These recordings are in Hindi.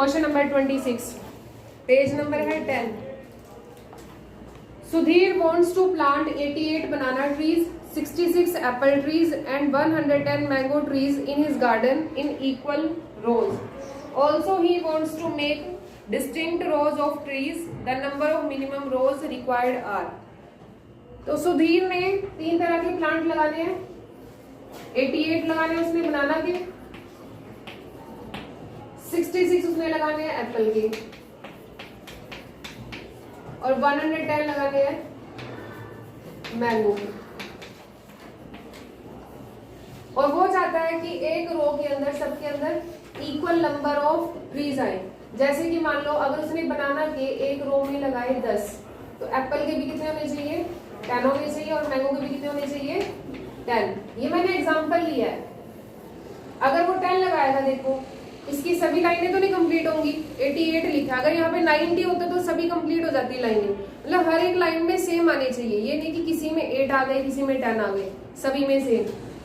क्वेश्चन नंबर 26, पेज नंबर है 10। Sudhir wants to plant 88 banana trees, 66 apple trees and 110 mango trees in his garden in equal rows. Also he wants to make distinct rows of trees. The number of minimum rows required are. तो सुधीर ने 3 तरह के प्लांट लगाने हैं, 88 लगाने हैं उसने बनाना के, 66 उसने लगाने हैं एप्पल के और 110 लगाने हैं मैंगो के। और वो चाहता है कि एक रो के अंदर सबके अंदर इक्वल नंबर ऑफ ट्रीज आए। जैसे कि मान लो अगर उसने बनाना के एक रो में लगाए 10, तो एप्पल के भी कितने होने चाहिए, 10 होने चाहिए और मैंगो के भी कितने होने चाहिए, 10। ये मैंने एग्जांपल लिया है। अगर वो 10 लगाएगा, देखो इसकी सभी लाइनें तो नहीं कंप्लीट होंगी, 88 लिखा। अगर यहाँ पे 90 होता तो सभी कंप्लीट हो जाती लाइनें। मतलब हर एक लाइन में सेम आने चाहिए, ये नहीं कि किसी में 8 आ गए किसी में 10 आ गए, सभी में सेम।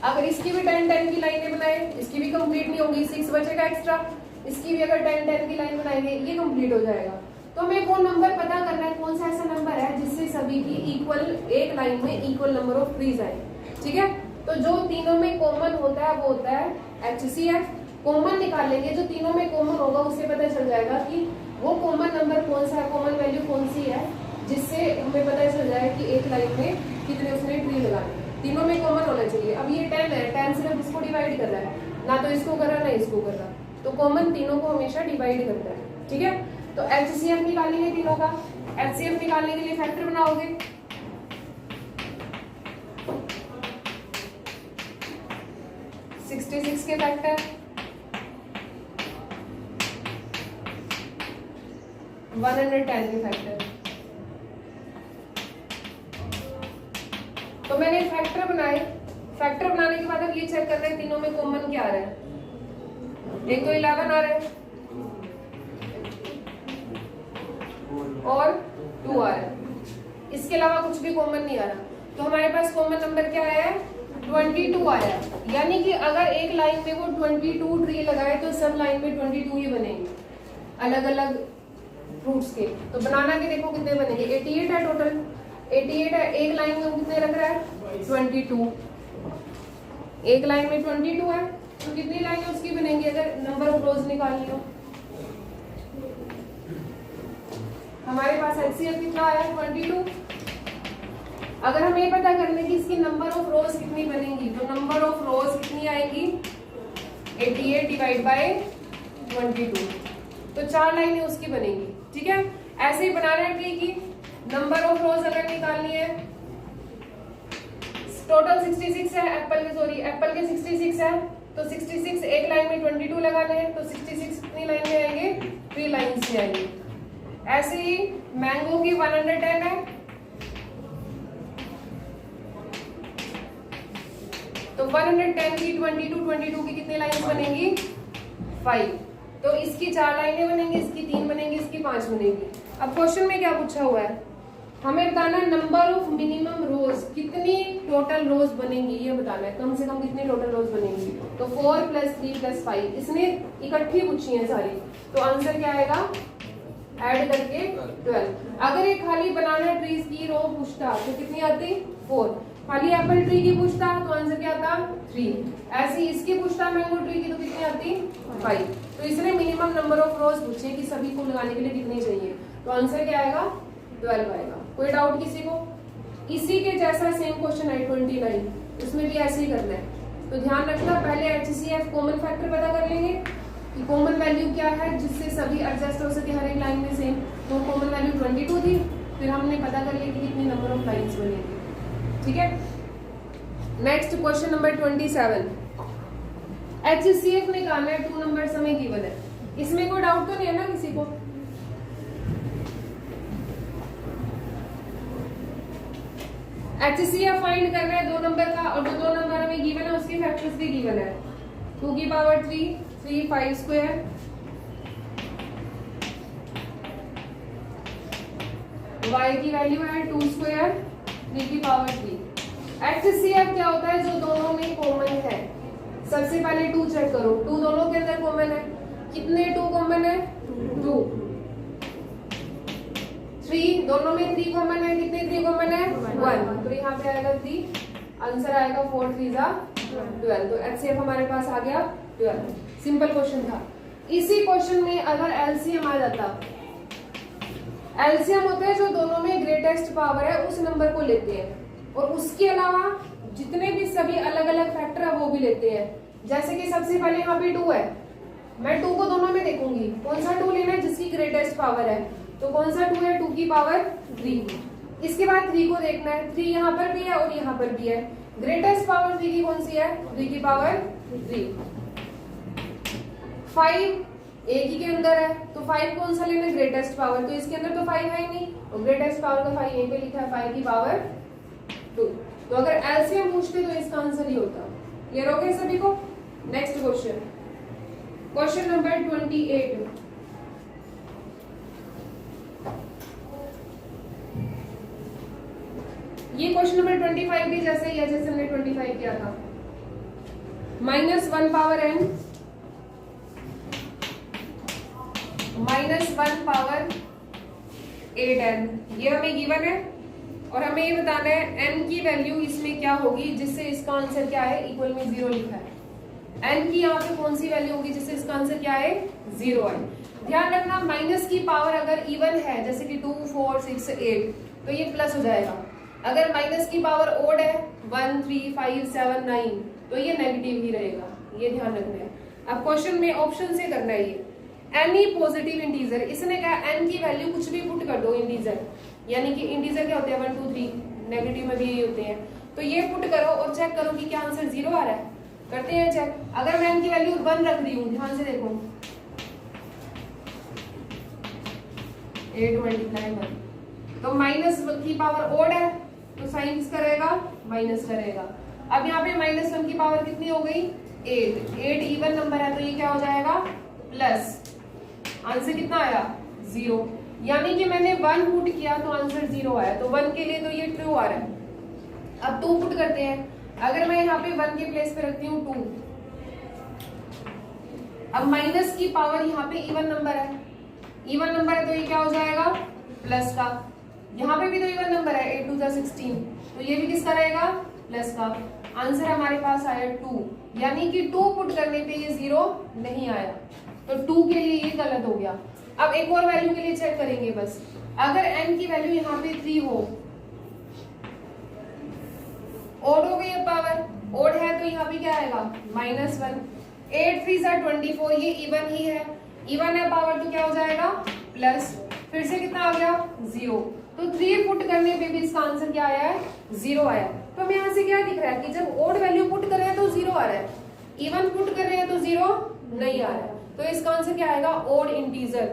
अगर इसकी भी 10 की लाइनें बनाए, इसकी भी कंप्लीट नहीं होगी, 6 बचेगा एक्स्ट्रा। इसकी भी अगर 10 की लाइन बनाएंगे, ये कंप्लीट हो जाएगा। तो हमें वो नंबर पता करना है, कौन सा ऐसा नंबर है जिससे सभी की इक्वल, एक लाइन में इक्वल नंबर ऑफ ट्रीज आए। ठीक है, तो जो तीनों में कॉमन होता है वो होता है HCF। कॉमन निकालेंगे, जो तीनों में कॉमन होगा उससे पता चल जाएगा कि वो कॉमन नंबर कौन सा है, कॉमन वैल्यू कौन सी है, जिससे हमें पता चल जाए कि एक लाइन में कितने उसने ट्री लगाने। तीनों में कॉमन होना चाहिए। अब ये 10 है, 10 सिर्फ इसको डिवाइड कर रहा है, ना तो इसको कर रहा ना इसको कर रहा, तो कॉमन तीनों को हमेशा डिवाइड करता है। ठीक है, तो HCF निकालेंगे तीनों का। HCF निकालने के लिए फैक्टर बनाओगे, सिक्स के फैक्टर, 110 के फैक्टर। तो मैंने फैक्टर बनाए। फैक्टर बनाने के बाद अब ये चेक कर रहे हैं तीनों में कॉमन क्या आ रहा है। एक तो 11 आ रहा है और 2 आ रहा है, इसके अलावा कुछ भी कॉमन नहीं आ रहा। तो हमारे पास कॉमन नंबर क्या आया है, 22 आया है। यानी कि अगर एक लाइन में वो 22 ट्री लगाए तो सब लाइन में 22 ही बनेंगे, अलग अलग फ्रूट्स के। तो बनाना के देखो कितने बनेंगे, 88 है टोटल, 88 है। एक लाइन में कितने रख रहा है, 22। एक लाइन में 22 है, तो कितनी लाइनें उसकी बनेंगी अगर नंबर ऑफ रोज निकालनी हो। हमारे पास HCF कितना आया, 22। अगर हमें ये पता करने की इसकी नंबर ऑफ रोज कितनी बनेंगी, तो नंबर ऑफ रोज कितनी आएंगी, 88 डिवाइड बाय 22, तो 4 लाइनें उसकी बनेंगी। ठीक है, ऐसे ही बनाना है ट्री की। नंबर ऑफ रोज अगर निकालनी है, टोटल 66 है, एप्पल के 66 है, तो 66 एक लाइन में 22 लगाने हैं, तो 66 कितनी लाइन में आएंगे, 3 लाइन में आएंगे। ऐसे ही मैंगो की 110 है, तो 110 की 22 की कितनी लाइन बनेंगी, 5। तो इसकी 4 लाइनें बनेंगी, इसकी 3 बनेंगी, इसकी 5 बनेंगी। अब क्वेश्चन में क्या पूछा हुआ है, हमें बताना है नंबर ऑफ मिनिमम रोज, कितनी टोटल रोज बनेंगी ये बताना है, कम से कम कितनी टोटल रोज बनेंगी। तो 4 + 3 + 5 इसने इकट्ठी पूछी है सारी, तो आंसर क्या आएगा, ऐड करके 12। अगर ये खाली बनाना ट्रीज की रो पूछता तो कितनी आती, 4। खाली एप्पल ट्री की पूछता तो आंसर क्या आता, 3। ऐसी इसकी पूछता मैंगो ट्री की तो कितनी आती, 5। तो इसने मिनिमम नंबर ऑफ रोज पूछे कि सभी को लगाने के लिए कितनी चाहिए, तो आंसर क्या आएगा, 12 आएगा। कोई डाउट किसी को? इसी के जैसा सेम क्वेश्चन है 29, उसमें भी ऐसे ही करना है। तो ध्यान रखना, पहले HCF कॉमन फैक्टर पता कर लेंगे कि कॉमन वैल्यू क्या है जिससे सभी एडजस्ट हो सके हर एक लाइन में सेम। तो कॉमन वैल्यू 22 थी, फिर हमने पता कर लिया कि कितनी नंबर ऑफ लाइन्स बनेगी। ठीक है, नेक्स्ट क्वेश्चन नंबर 27। HCF निकालना है, 2 नंबर हमें गिवन है। इसमें कोई डाउट तो नहीं है ना किसी को? HCF फाइंड करना है 2 नंबर का, और जो 2 नंबर हमें गिवन है उसके फैक्टर्स भी गिवन है। 2 की पावर 3, 3 5 स्क्वायर, y की वैल्यू है 2 स्क्वायर, 3 की पावर 3। HCF क्या होता है, जो दोनों में कॉमन है। सबसे पहले 2 चेक करो, 2 दोनों के अंदर कॉमन है, कितने 2 कॉमन है? 2। 3 दोनों में 3 कॉमन है, कितने 3 कॉमन है? 1। तो यहाँ पे आएगा 3, आंसर आएगा 4 3 जा 12। तो HCF हमारे पास आ गया 12। सिंपल क्वेश्चन था। इसी क्वेश्चन में अगर एलसीएम आ जाता, एलसीएम होता है जो दोनों में ग्रेटेस्ट पावर है उस नंबर को लेते हैं, और उसके अलावा जितने भी सभी अलग अलग फैक्टर है वो भी लेते हैं। जैसे कि सबसे पहले यहाँ पे 2 है, मैं 2 को दोनों में देखूंगी, कौन सा 2 लेना है जिसकी ग्रेटेस्ट पावर है, तो कौन सा 2 है? 2 की पावर 3। इसके बाद 3 को देखना है, 3 यहाँ पर भी है और यहाँ पर भी है। ग्रेटेस्ट पावर 3 की कौन सी है? 3 की पावर 3। 5 एक ही के अंदर है, तो 5 कौन सा लेना है? Greatest power. तो इसके अंदर तो 5 है ही नहीं, और ग्रेटेस्ट पावर का 5 यहीं पे लिखा है, 5 की पावर 2। तो अगर एलसीएम पूछते तो इसका आंसर ही होता। क्लियर हो गया सभी को? Next question, question number 28। ये क्वेश्चन नंबर 25 भी जैसे ही है जैसे हमने 25 किया था। -1 पावर n -1 पावर 8n, ये हमें गिवन है, और हमें ये बताना है n की वैल्यू इसमें क्या होगी जिससे इसका आंसर क्या है? इक्वल में 0 लिखा है। n की यहाँ पे कौन सी वैल्यू होगी जिससे इसका आंसर क्या है? 0 है। ध्यान रखना, माइनस की पावर अगर इवन है जैसे कि 2 4 6 8 तो ये प्लस हो जाएगा। अगर माइनस की पावर ओड है 1 3 5 7 9 तो ये नेगेटिव ही रहेगा, ये ध्यान रखना है। अब क्वेश्चन में ऑप्शन से करना है ये, एनी पॉजिटिव इंटीजर, इसने कहा एन की वैल्यू कुछ भी पुट कर दो इंटीजर, यानी कि इंटीजर क्या होते हैं 1 2 3, नेगेटिव में भी यही होते हैं। तो ये पुट करो और चेक करो कि क्या आंसर 0 आ रहा है। करते हैं चेक। अगर मैं एन की वैल्यू 1 रख रही हूँ, ध्यान से देखो, 8 × 1, तो माइनस की पावर ओड है तो साइन किसका रहेगा? माइनस का रहेगा। अब यहाँ पे -1 की पावर कितनी हो गई? 8 इवन नंबर है तो ये क्या हो जाएगा? प्लस। आंसर कितना आया? 0। यानी कि मैंने 1 पुट किया तो आंसर 0 आया, तो 1 के लिए तो ये ट्रू आ रहा है। अब 2 पुट करते हैं। अगर मैं यहाँ पे 1 के प्लेस पे रखती हूँ 2, अब माइनस की पावर यहाँ पे इवन नंबर है, इवन नंबर है तो ये क्या हो जाएगा? प्लस का। यहाँ पे भी तो इवन नंबर है, 8 2 16, तो ये भी किसका रहेगा? प्लस का। आंसर हमारे पास आया 2, यानी कि 2 पुट करने पे ये 0 नहीं आया, तो 2 के लिए ये गलत हो गया। अब एक और वैल्यू के लिए चेक करेंगे बस। अगर n की वैल्यू यहाँ पे 3 हो, ओड हो गई है पावर, ओड है तो यहाँ पे क्या आएगा? -1। 8 3 24, ये इवन ही है, इवन है पावर तो क्या हो जाएगा? प्लस। फिर से कितना आ गया? 0। तो 3 पुट करने पे भी इसका आंसर क्या आया है? 0 आया। तो हमें यहाँ से क्या दिख रहा है कि जब ओड वैल्यू पुट कर रहे हैं तो 0 आ रहा है, इवन पुट कर रहे हैं तो 0 नहीं आ रहा है, तो इसका आंसर क्या आएगा? Odd integer.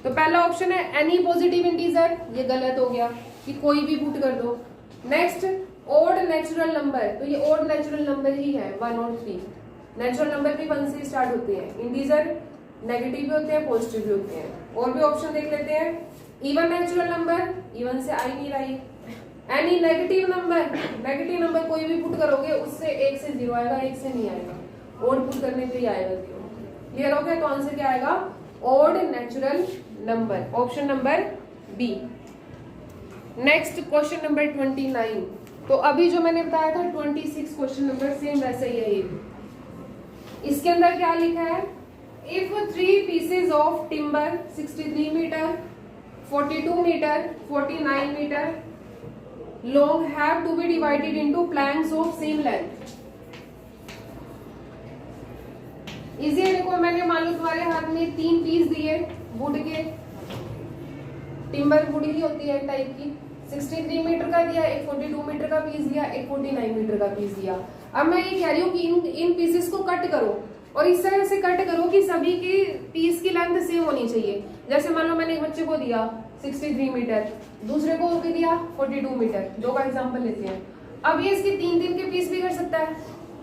तो पहला ऑप्शन है एनी पॉजिटिव इंटीजर, ये गलत हो गया कि कोई भी पुट कर दो। नेक्स्ट ओड नेचुरल नंबर, तो ये ओड नेचुरल नंबर ही है 1 और 3। नेचुरल नंबर भी 1 से स्टार्ट होते हैं, इंटीजर नेगेटिव भी होते हैं पॉजिटिव भी होते हैं। और भी ऑप्शन देख लेते हैं। इवन नेचुरल नंबर, इवन से आ ही नहीं रही। Any negative number, negative number कोई भी पुट करोगे उससे 1 से 0 आएगा, 1 से नहीं आएगा, ओड पुट करने पे ही आएगा 0। क्लियर हो गया? तो आंसर क्या आएगा? Odd natural number, option number B. Next question number 29। तो अभी जो मैंने बताया था 26 क्वेश्चन नंबर सेम वैसा ही है ये। इसके अंदर क्या लिखा है? If 3 pieces of timber 63 metre 42 metre 49 metre long have to be divided into planks of same length। इसी देखो, मैंने मान लो तुम्हारे हाथ में 3 पीस दिए वुड के, टिम्बर वुड ही होती है टाइप की, 63 मीटर का दिया, एक 42 मीटर का पीस दिया, एक 49 मीटर का पीस दिया। अब मैं ये कह रही हूँ कि इन पीसेस को कट करो, और इस तरह से कट करो कि सभी की पीस की लेंथ सेम होनी चाहिए। जैसे मान लो मैंने एक बच्चे को दिया 63 मीटर, दूसरे को भी दिया 42 मीटर, 2 का एग्जांपल लेते हैं। अब ये इसके 3 के पीस भी कर सकता है,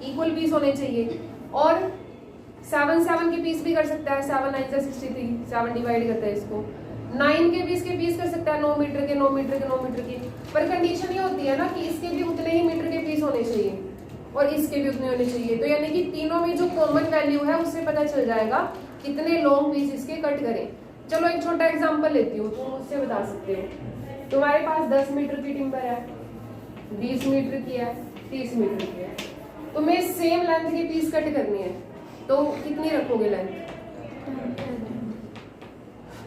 इक्वल पीस होने चाहिए, और 7 के पीस भी कर सकता है, 7 9 63, 7 डिवाइड करता है इसको। 9 के पीस कर सकता है, 9 मीटर के 9 मीटर के 9 मीटर की। पर कंडीशन ये होती है ना कि इसके भी उतने ही मीटर के पीस होने चाहिए, और इसके भी उतने होने चाहिए। तो यानी कि तीनों में जो कॉमन वैल्यू है उससे पता चल जाएगा कितने लॉन्ग पीस इसके कट करें। चलो एक छोटा एग्जांपल लेती हूँ, तुम मुझसे बता सकते हो। तुम्हारे पास 10 मीटर की टिम्बर है, 20 मीटर की है, 30 मीटर की है, तुम्हें सेम लेंथ के पीस कट करनी है, तो कितनी रखोगे लेंथ?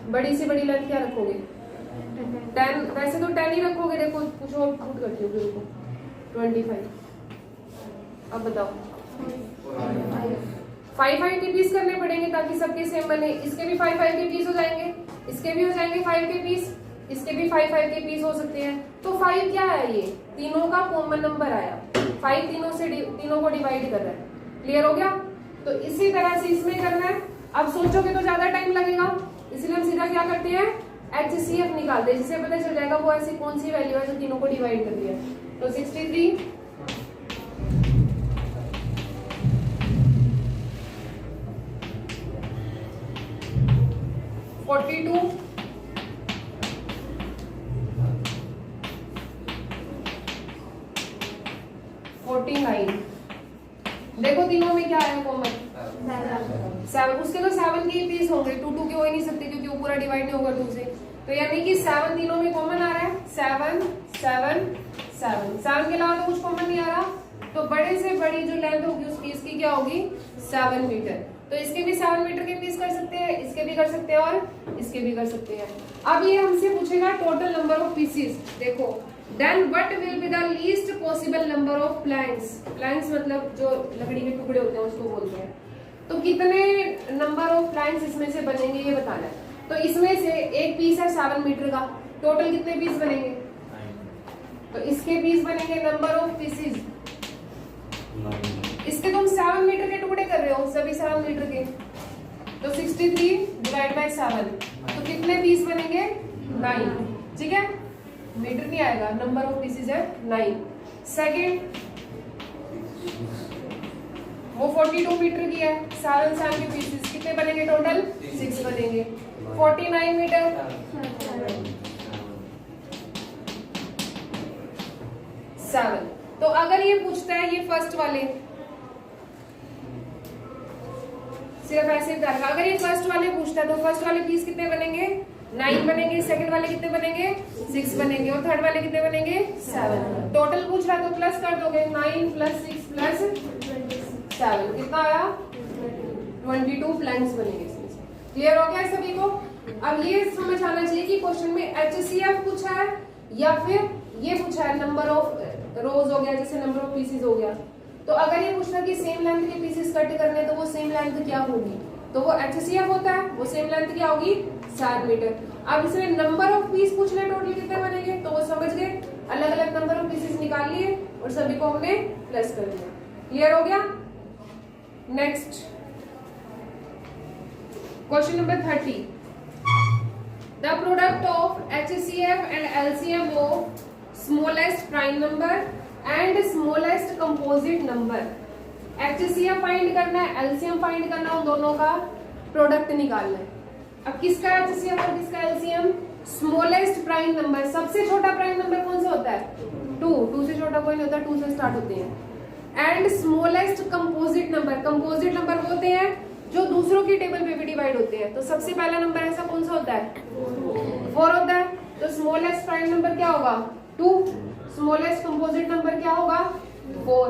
बड़ी से बड़ी लेंथ क्या रखोगे? 10। वैसे तो 10 ही रखोगे, देखो कुछ और पुट करती हूँ, देखो 25। अब बताओ 5 के पीस करने पड़ेंगे ताकि सबके सेम बने। इसके भी 5 के पीस हो जाएंगे, इसके भी हो जाएंगे 5 के पीस, इसके भी 5 के पीस हो सकते हैं। तो 5 क्या है? ये तीनों का कॉमन नंबर आया। 5 तीनों को डिवाइड कर रहा है। क्लियर हो गया? तो इसी तरह से इसमें करना है। अब सोचोगे तो ज्यादा टाइम लगेगा, इसलिए हम सीधा क्या करते हैं, HCF निकालते हैं, जिससे पता चल जाएगा वो ऐसी कौन सी वैल्यू है जो तीनों को डिवाइड कर दिया। तो 63 42 49। देखो तीनों में क्या है कॉमन? 7। उसके तो 7 के पीस होंगे, 2 के हो ही नहीं सकते क्योंकि वो पूरा डिवाइड नहीं होगा 2 से। तो यानी कि 7 तीनों में कॉमन आ रहा है। 7 7 7 7 के अलावा तो कुछ कॉमन नहीं आ रहा। तो बड़े से बड़ी जो लेंथ होगी उस पीस की क्या होगी? 7 मीटर। तो इसके भी 7 मीटर के पीस कर सकते हैं, इसके भी कर सकते हैं और इसके भी कर सकते हैं। अब ये हमसे पूछेगा टोटल नंबर ऑफ पीसेस। देखो then what will be the least possible number of planks. Planks मतलब जो लकड़ी के टुकड़े होते हैं उसको बोलते हैं। तो कितने नंबर ऑफ प्लैंक्स इसमें से बनेंगे ये बताना है। तो इसमें से एक पीस है 7 मीटर का, टोटल कितने पीस बनेंगे? तो इसके पीस बनेंगे नंबर ऑफ पीसेस। इसके तुम 7 मीटर के टुकड़े कर रहे हो, सभी 7 मीटर के। तो 63 डिवाइड बाय 7, तो कितने पीस बनेंगे? 9। ठीक है, मीटर नहीं आएगा, नंबर ऑफ पीसेस है 9। सेकेंड वो 42 मीटर की है, 7 के पीसेस कितने बनेंगे? टोटल 6 बनेंगे। 49 मीटर 7। तो अगर ये पूछता है ये फर्स्ट वाले, सिर्फ ऐसे करना, अगर ये फर्स्ट वाले पूछता है तो फर्स्ट वाले पीस कितने बनेंगे? 9 बनेंगे। सेकंड वाले कितने बनेंगे? 6 बनेंगे। और थर्ड वाले कितने बनेंगे? 7। टोटल पूछ रहा है तो प्लस कर दोगे, 9 + 6 + 7 कितना आया? 22 प्लैंक्स बनेंगे इसमें से। क्लियर हो गया सभी को? अब ये समझ आना चाहिए कि क्वेश्चन में HCF पूछा है या फिर ये पूछा है नंबर ऑफ रोज हो गया, जैसे नंबर ऑफ पीसेस हो गया। तो अगर ये पूछना कि सेम लेंथ के पीसेस कट करने, तो वो सेम लेंथ क्या होगी? तो वो HCF होता है, वो सेम लेंथ क्या होगी? 7 मीटर। अब इसमें नंबर ऑफ पीस पूछ ले टोटल कितने बनेंगे, तो वो समझ गए, अलग अलग नंबर ऑफ पीसेस निकाल लिए और सभी को हमने प्लस कर दिया। क्लियर हो गया? Next question number 30। The product of HCF and LCM of smallest prime number and smallest composite number. HCF find करना है, LCM फाइंड करना है, उन दोनों का प्रोडक्ट निकालना है। अब किसका HCF और किसका LCM? स्मॉलेस्ट प्राइम नंबर, सबसे छोटा प्राइम नंबर कौन सा होता है? 2 से छोटा कोई नहीं होता, 2 से स्टार्ट होते हैं। And smallest composite number, composite number वो होते हैं जो दूसरों की टेबल पे भी डिवाइड होते हैं। तो सबसे पहला नंबर ऐसा कौन सा होता है? 4 होता है। तो स्मॉलेस्ट प्राइम नंबर क्या होगा? 2। स्मॉलेस्ट कंपोजिट नंबर क्या होगा? 4।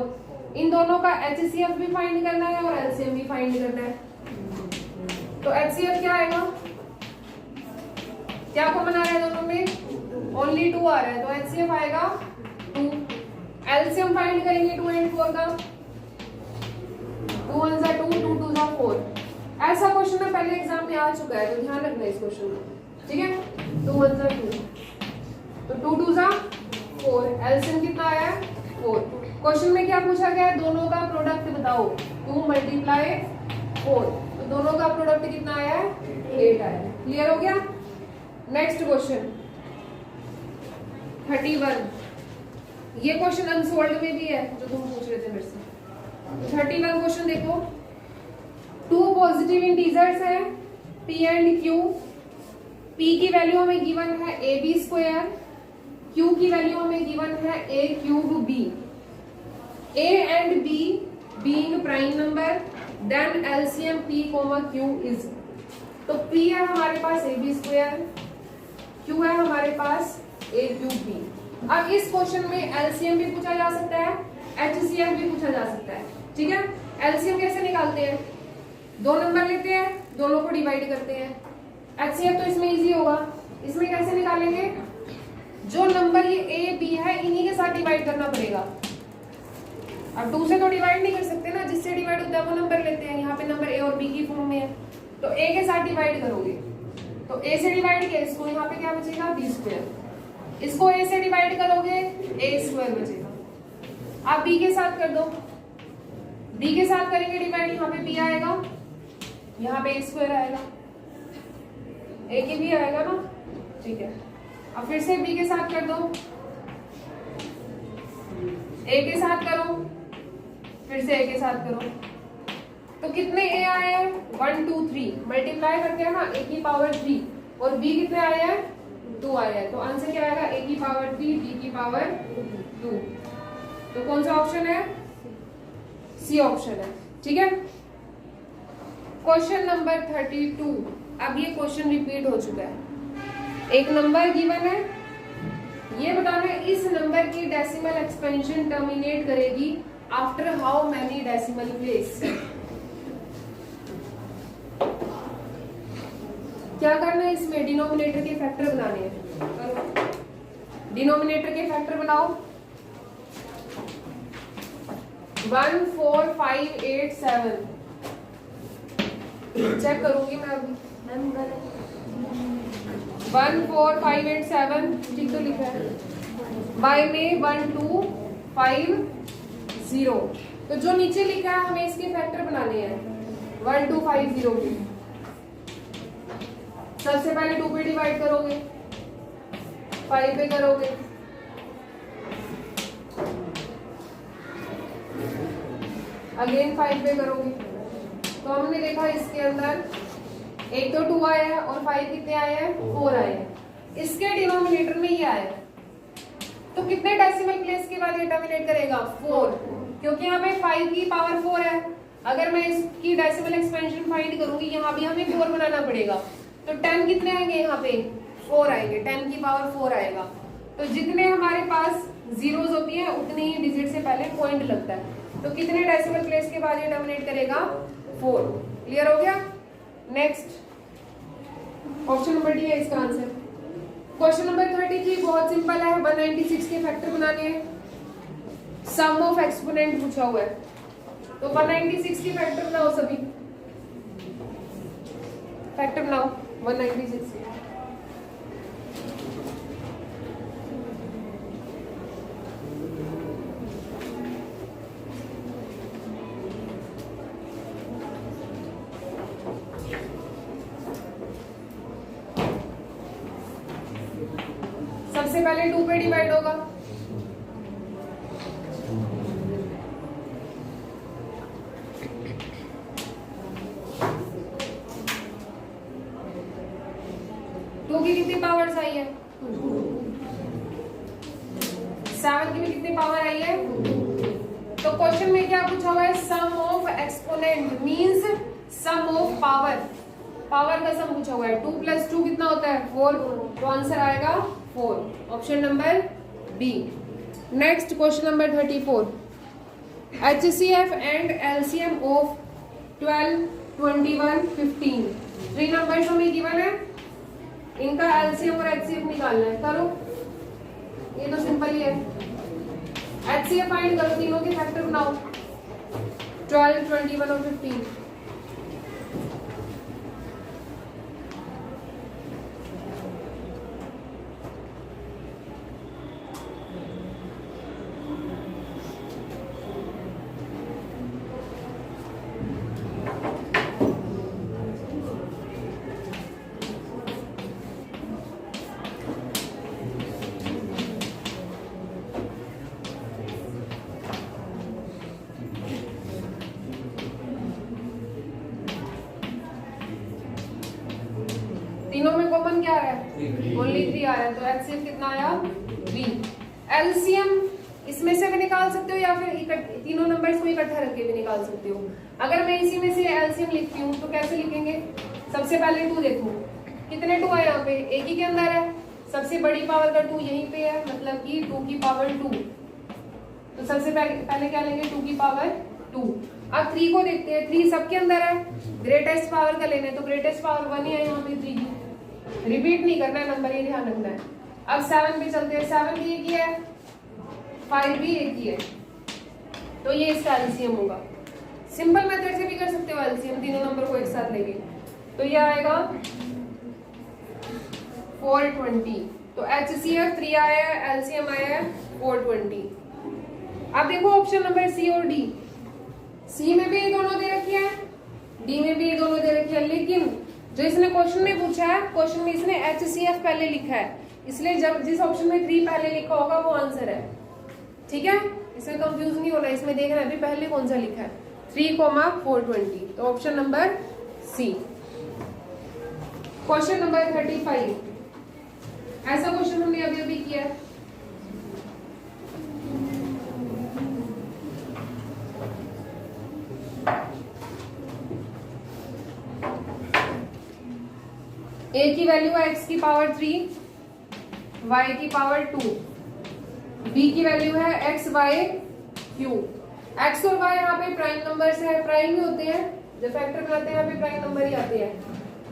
इन दोनों का HCF भी फाइंड करना है और LCM भी फाइंड करना है। तो HCF क्या आएगा? क्या कॉमन आ रहा है दोनों में? ओनली 2 आ रहा है, तो HCF आएगा 2। LCM फाइंड करेंगे 2 और 4 का। 2 1 2, 2 2 4। ऐसा क्वेश्चन में पहले एग्जाम में आ चुका है, तो ध्यान रखना इस क्वेश्चन में। ठीक है, 2 1 2, तो 2 2 4। LCM कितना आया है? 4। क्वेश्चन में क्या पूछा गया है? दोनों का प्रोडक्ट बताओ। 2 × 4, तो दोनों का प्रोडक्ट कितना आया है? 8 आया है। क्लियर हो गया? Next question 31। ये क्वेश्चन अनसोल्ड में भी है जो तुम पूछ रहे थे मेरे से। 31 क्वेश्चन देखो। 2 पॉजिटिव इंटीजर्स हैं P एंड Q। P की वैल्यू हमें गिवन है AB², Q की वैल्यू हमें गिवन है A³ B। A and B being prime number, then LCM P, Q is, तो P है हमारे पास AB स्क्वायर, Q है हमारे पास A क्यूब B। अब इस क्वेश्चन में LCM भी पूछा जा सकता है, HCF भी पूछा जा सकता है, ठीक है। LCM कैसे निकालते हैं, दो नंबर लेते हैं, दोनों को डिवाइड करते हैं। HCF तो इसमें इजी होगा, इसमें कैसे निकालेंगे, जो नंबर ये A B है इन्हीं के साथ डिवाइड करना पड़ेगा। अब 2 से तो डिवाइड नहीं कर सकते ना, जिससे डिवाइड होता है वो नंबर लेते हैं। यहाँ पे नंबर A और B की फॉर्म में है, तो A के साथ डिवाइड करोगे, तो A से डिवाइड किया, इसको यहाँ पे क्या बचेगा B स्क्वायर, इसको A से डिवाइड करोगे A स्क्वायर बचेगा। आप B के साथ कर दो, B के साथ करेंगे डिवाइड, यहाँ पे B आएगा, यहाँ पे A स्क्वायर आएगा, A की भी आएगा ना, ठीक है। अब फिर से B के साथ कर दो, A के साथ करो, फिर से A के साथ करो, तो कितने A आए हैं, 1 2 3, मल्टीप्लाई करते हैं ना A की पावर 3, और B कितने आए हैं, 2 आए हैं, तो आंसर क्या आएगा, A की पावर 3 B की पावर 2। तो कौन सा ऑप्शन है, सी ऑप्शन है, ठीक है। क्वेश्चन नंबर 32, अब ये क्वेश्चन रिपीट हो चुका है। एक नंबर गिवन है, ये बताना है इस नंबर की डेसिमल एक्सपेंशन टर्मिनेट करेगी after how many decimal place. क्या करना है, इसमें डिनोमिनेटर के फैक्टर बनाने हैं। डिनोमिनेटर के फैक्टर बनाओ, 1 4 5 8 7। चेक करूंगी मैं अभी, 1 4 5 8 7 ठीक तो लिखा है, y में 1 2 5 0, तो जो नीचे लिखा है हमें इसके फैक्टर बनाने हैं 1 2 5 0 के। सबसे पहले 2 पे डिवाइड करोगे, 5 पे करोगे, अगेन 5 पे करोगे, तो हमने देखा इसके अंदर एक तो 2 आया है और 5 कितने आए हैं, 4 आए हैं। इसके डिनोमिनेटर में ये आया, तो कितने डेसिमल प्लेस के बाद ये टर्मिनेट करेगा, 4, क्योंकि यहाँ पे 5 की पावर 4 है। अगर मैं इसकी डेसिमल एक्सपेंशन फाइंड करूंगी, यहाँ भी हमें 4 बनाना पड़ेगा, तो 10 कितने आएंगे, यहाँ पे 4 आएंगे, 10 की पावर 4 आएगा। तो जितने हमारे पास जीरोस होती है उतने ही डिजिट से पहले पॉइंट लगता है, तो कितने डेसिमल प्लेस के बाद ये टर्मिनेट करेगा, 4। क्लियर हो गया। नेक्स्ट ऑप्शन नंबर डी है इसका आंसर। क्वेश्चन नंबर 33 बहुत सिंपल है, 196 के फैक्टर बनाने हैं, सम ऑफ एक्सपोनेंट पूछा हुआ है, तो 196 के फैक्टर बनाओ, सभी फैक्टर बनाओ 196 के। सबसे पहले 2 पे डिवाइड होगा, टू की कितनी पावर्स आई है, 7 की भी कितनी पावर आई है। तो क्वेश्चन में क्या पूछा हुआ है, sum of exponent means sum of power, power का सम पूछा हुआ है। 2 + 2 कितना होता है, 4, तो आंसर आएगा 4, option number B. Next question number 34, HCF and LCM of 12 21 15, 3 numbers हमें गिवन है, इनका LCM और HCF निकालना है। करो, ये तो सिंपल ही है। HCF फाइंड करो, तीनों के फैक्टर बनाओ, 12 21 और 15। तीनों में कॉमन क्या आ रहा है, ओनली 3 आ रहा है, तो HCF कितना आया 3। LCM इसमें से भी निकाल सकते हो या फिर तीनों नंबर्स को इकट्ठा रख के भी निकाल सकते हो। अगर मैं इसी में से एलसीएम लिखती हूँ तो कैसे लिखेंगे, सबसे पहले 2 देखो, कितने 2 है यहाँ पे, एक ही के अंदर है, सबसे बड़ी पावर का 2 यहीं पे है, मतलब कि 2 की पावर 2। तो सबसे पहले क्या लेंगे, 2 की पावर 2। अब 3 को देखते हैं, 3 सबके अंदर है, ग्रेटेस्ट पावर का लेना है तो ग्रेटेस्ट पावर 1 ही है यहाँ पे 3 की, रिपीट नहीं करना है नंबर, ये ध्यान रखना है। अब 7 पे चलते हैं, 7 भी एक ही है, 5 भी एक ही है, तो ये इसका एलसीएम होगा। सिंपल मेथड से भी कर सकते हो एलसीएम, तीनों नंबर को एक साथ लेके, तो ये आएगा 420। तो HCF 3 आया है, एलसीएम आया है 420। अब देखो ऑप्शन नंबर सी और डी, सी में भी ये दोनों दे रखी है, डी में भी ये दोनों दे रखी है, लेकिन जो इसने क्वेश्चन में पूछा है, क्वेश्चन में इसने HCF पहले लिखा है, इसलिए जब जिस ऑप्शन में 3 पहले लिखा होगा वो आंसर है, ठीक है, इसमें कंफ्यूज नहीं होना, इसमें देखना है अभी पहले कौन सा लिखा है, 3,420, तो option number C. Question number 35, ऐसा क्वेश्चन हमने अभी अभी किया है। a की वैल्यू है x की पावर 3, y की पावर 2, b की वैल्यू है x y क्यूब। x और y यहाँ पे प्राइम नंबर्स है, प्राइम ही होते हैं, जब फैक्टर बनाते हैं यहाँ पे प्राइम नंबर ही आते हैं।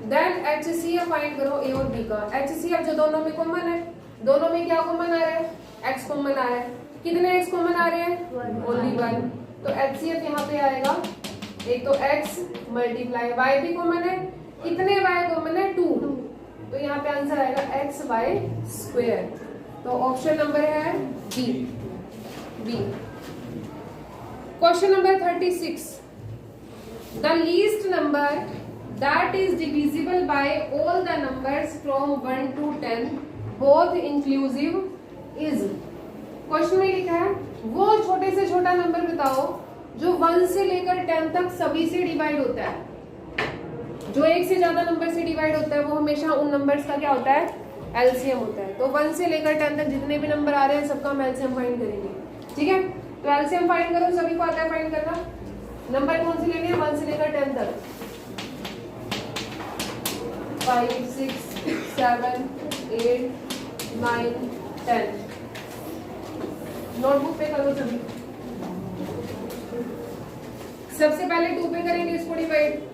देन HCF फाइंड करो a और b का। HCF जो दोनों में कॉमन है, दोनों में क्या कॉमन आ रहा है, x कॉमन आ रहा है, कितने x कॉमन आ रहे हैं, ओनली 1, तो HCF यहाँ पे आएगा, एक तो x मल्टीप्लाई y भी कॉमन है, कितने y कॉमन है, 2, तो यहाँ पे आंसर आएगा XY²। तो ऑप्शन नंबर है B. Question number 36, the least number that is divisible by all the numbers from 1 to 10 both inclusive is. Question में लिखा है वो छोटे से छोटा नंबर बताओ जो 1 से लेकर 10 तक सभी से डिवाइड होता है। जो एक से ज्यादा नंबर से डिवाइड होता है वो हमेशा उन नंबर्स का क्या होता है, एलसीएम होता है। तो 1 से लेकर 10 तक जितने भी नंबर आ रहे हैं सबका हम एलसीएम फाइंड करेंगे, ठीक है। तो एलसीएम फाइंड करो, सभी को आता है फाइंड करना। नंबर कौन से लेने हैं, 1 से लेकर 10 तक, 5 6 7 8 9 10। नोटबुक पे करो सभी। सबसे पहले 2 पे करेंगे इसको डिवाइड,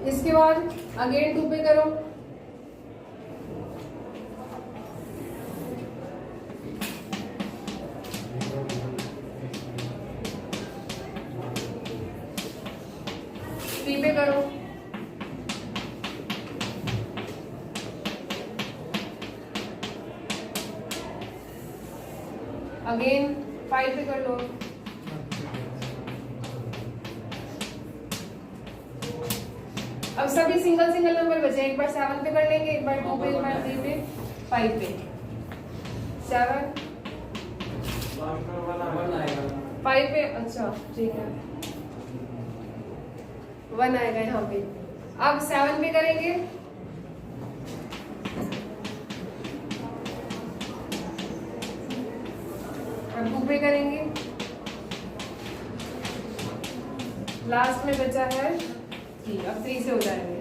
इसके बाद अगेन 2 पे करो, पे करो, अगेन 5 पे कर लो, अब सभी सिंगल सिंगल नंबर बचे, एक बार 7 पे कर लेंगे, एक बार 2 पे, एक बार 3 पे, 5 पे। 7 5 पे, अच्छा ठीक है, 1 आएगा यहाँ पे। अब 7 पे करेंगे, अब 2 पे करेंगे, लास्ट में बचा है 3, अब 3 से हो जाएंगे,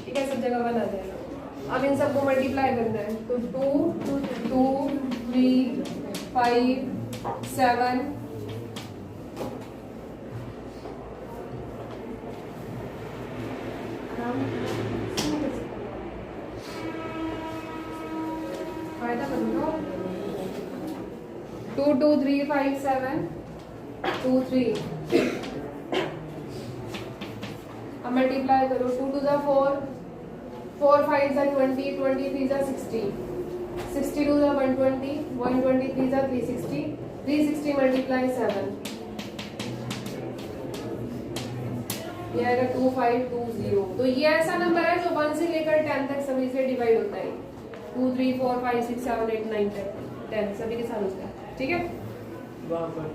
ठीक है, सब जगह 1 आ जाएगा। अब इन सबको मल्टीप्लाई करना है, तो 2 2 3 5 7 2 2 3 5 7 2 3, अब मल्टीप्लाई करो, 2 2 4 4 5 20 20 3 60 62 120 123 360 360 मल्टीप्लाई 7, ये आएगा 2520। तो ये ऐसा नंबर है जो 1 से लेकर 10 तक सभी से डिवाइड होता है, 2 3 4 5 6 7 8 9 तक। 10 सभी के साथ उसका, ठीक है। वहाँ पर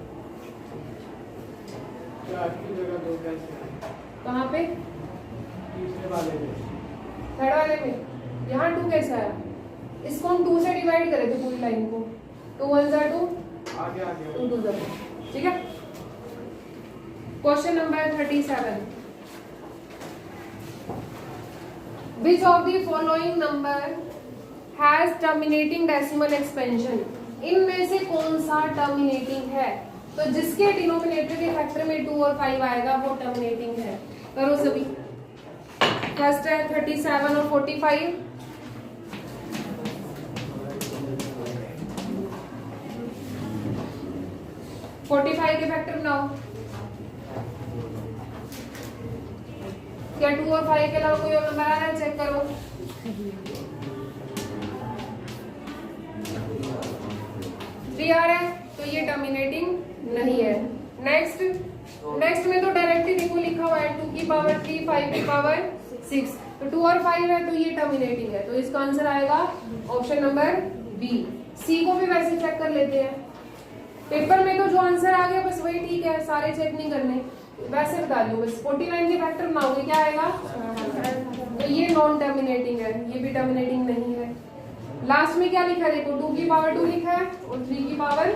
4 की जगह 2 कैसे आए? कहाँ पे? तीसरे वाले में, थर्ड वाले में। यहाँ 2 कैसे आया? इसको हम 2 से डिवाइड करे थे पूरी लाइन को, 2 1 जा 2, आगे आगे 2 2 जा 2, ठीक है। Question number 37, which of the following number has terminating decimal expansion? इनमें से कौन सा टर्मिनेटिंग है? तो जिसके डिनोमिनेटर के फैक्टर में 2 और 5 आएगा वो टर्मिनेटिंग है। करो सभी। फर्स्ट है 37 और 45। 45 के फैक्टर बनाओ। क्या 2 और 5 के अलावा कोई और नंबर आ रहा है? चेक करो। थ्री आ रहा है तो ये टर्मिनेटिंग नहीं है। नेक्स्ट में तो डायरेक्ट ही देखो लिखा हुआ है 2 की पावर 3 5 की पावर 6, तो 2 और 5 है तो ये टर्मिनेटिंग है, तो इसका आंसर आएगा ऑप्शन नंबर बी। सी को भी वैसे चेक कर लेते हैं। पेपर में तो जो आंसर आ गया बस वही ठीक है, सारे चेक नहीं करने, वैसे बता रही हूँ बस। 49 के फैक्टर बनाओगे क्या आएगा? तो ये नॉन टर्मिनेटिंग है, ये भी टर्मिनेटिंग नहीं है। लास्ट में क्या लिखा है देखो, 2 की पावर 2 लिखा है और 3 की पावर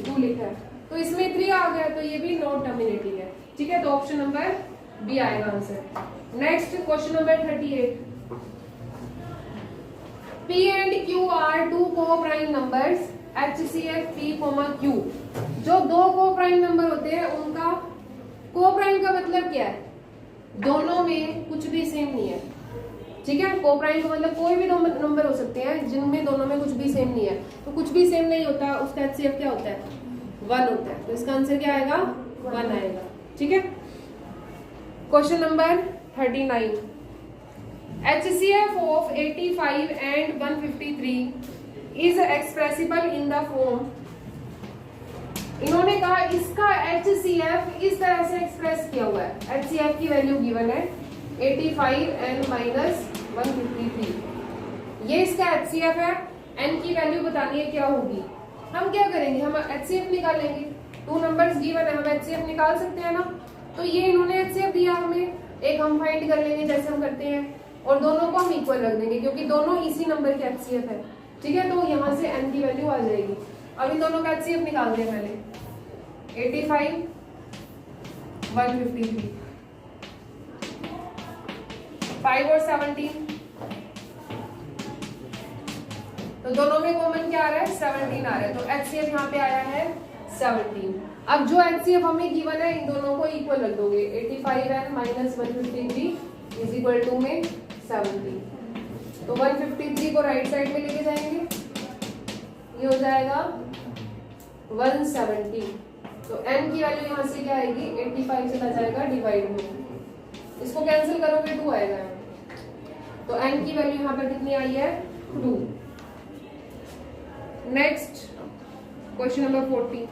2 लिखा है, तो इसमें 3 आ गया तो ये भी नॉन टर्मिनेटिंग है, ठीक है। तो ऑप्शन नंबर बी आएगा answer. Next question number 38, P and Q are 2 co-prime numbers HCF P, Q। जो 2 को-प्राइम नंबर होते हैं उनका को-प्राइम का मतलब क्या है? दोनों में कुछ भी सेम नहीं है, ठीक है। को-प्राइम का मतलब कोई भी नंबर हो सकते हैं जिनमें दोनों में कुछ भी सेम नहीं है, तो कुछ भी सेम नहीं होता उसका HCF क्या होता है? 1 होता है, तो इसका आंसर क्या आएगा? 1 आएगा, ठीक है। Question number 39, HCF of 85 and 153 is expressible in the form। इन्होंने कहा इसका HCF इस तरह से एक्सप्रेस किया हुआ है। HCF की वैल्यू गिवन है 85 and -153, ये इसका HCF है। n की वैल्यू बतानी है क्या होगी। हम क्या करेंगे, हम HCF निकालेंगे। 2 नंबर्स गिवन है, हम HCF निकाल सकते हैं ना। तो ये इन्होंने HCF दिया हमें, एक हम फाइंड कर लेंगे जैसे हम करते हैं, और दोनों को हम इक्वल रख देंगे क्योंकि दोनों इसी नंबर के HCF है, ठीक है। तो यहाँ से n की वैल्यू आ जाएगी। अब इन दोनों का HCF निकालते हैं पहले। 85 153, 5 और 17, तो दोनों में कॉमन क्या आ रहा है? 17 आ रहा है, तो HCF यहाँ पे आया है 17। अब जो HCF हमें गिवन है इन दोनों को इक्वल रख दोगे। 85 and -153 इज इक्वल टू में 17, तो 153 को राइट साइड में लेके जाएंगे, ये हो जाएगा 170। तो n की वैल्यू यहाँ से क्या आएगी? 85 चला जाएगा डिवाइड में, इसको कैंसिल करोगे 2 आएगा, तो n की वैल्यू यहाँ पर कितनी आई है? 2। नेक्स्ट क्वेश्चन नंबर 40,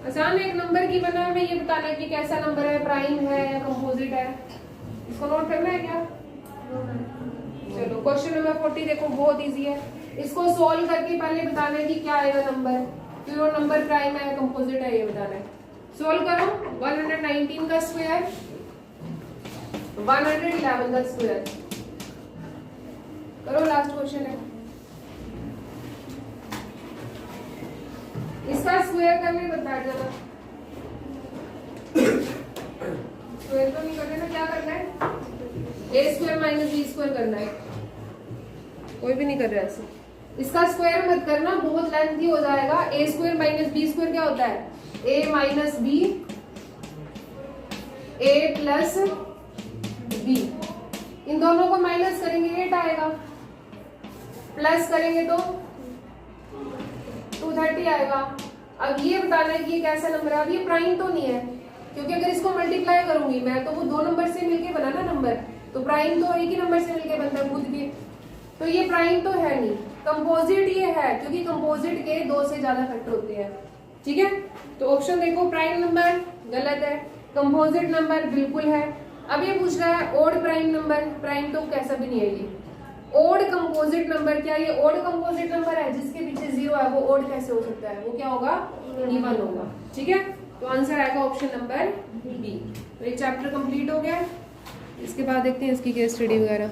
आसान एक नंबर की बना है, ये बताना है कि कैसा नंबर है, प्राइम है या कंपोजिट है। इसको नोट करना है क्या? चलो क्वेश्चन नंबर 40 देखो, बहुत इजी है। इसको सॉल्व करके पहले बताना है कि क्या आएगा नंबर, फिर वो नंबर प्राइम है कंपोजिट है ये बताना है। सॉल्व करो। 119 का स्क्वायर, 111 का स्क्वायर करो, लास्ट क्वेश्चन है। इसका स्क्वायर करने बता देना, स्क्वायर तो नहीं करना, क्या करना है? a square minus b square करना है, कोई भी नहीं कर रहा है ऐसे। इसका स्क्वायर मत करना, बहुत लेंथी हो जाएगा। a square minus b square क्या होता है? a minus b, a plus b, इन दोनों को माइनस करेंगे 8 आएगा, प्लस करेंगे तो 230 आएगा। अब ये बताना है कि ये कैसा नंबर है। अब ये प्राइम तो नहीं है क्योंकि अगर इसको मल्टीप्लाई करूंगी मैं तो वो 2 नंबर से मिलके बना ना नंबर, तो प्राइम तो एक ही नंबर से मिलके बनता है खुद के, तो ये प्राइम तो है नहीं। कंपोजिट ये है क्योंकि कंपोजिट के 2 से ज्यादा फैक्टर होते हैं, ठीक है। तो ऑप्शन देखो, प्राइम नंबर गलत है, कंपोजिट नंबर बिल्कुल है। अब ये पूछ रहा है ऑड प्राइम नंबर, प्राइम तो कैसा भी नहीं है ये, ओड कंपोजिट नंबर, क्या ये ओड कंपोजिट नंबर है जिसके पीछे 0 है, वो ओड कैसे हो सकता है, वो क्या होगा, इवन होगा। ठीक है, तो आंसर आएगा ऑप्शन नंबर बी। तो एक चैप्टर कंप्लीट हो गया। इसके बाद देखते हैं इसकी केस स्टडी वगैरह।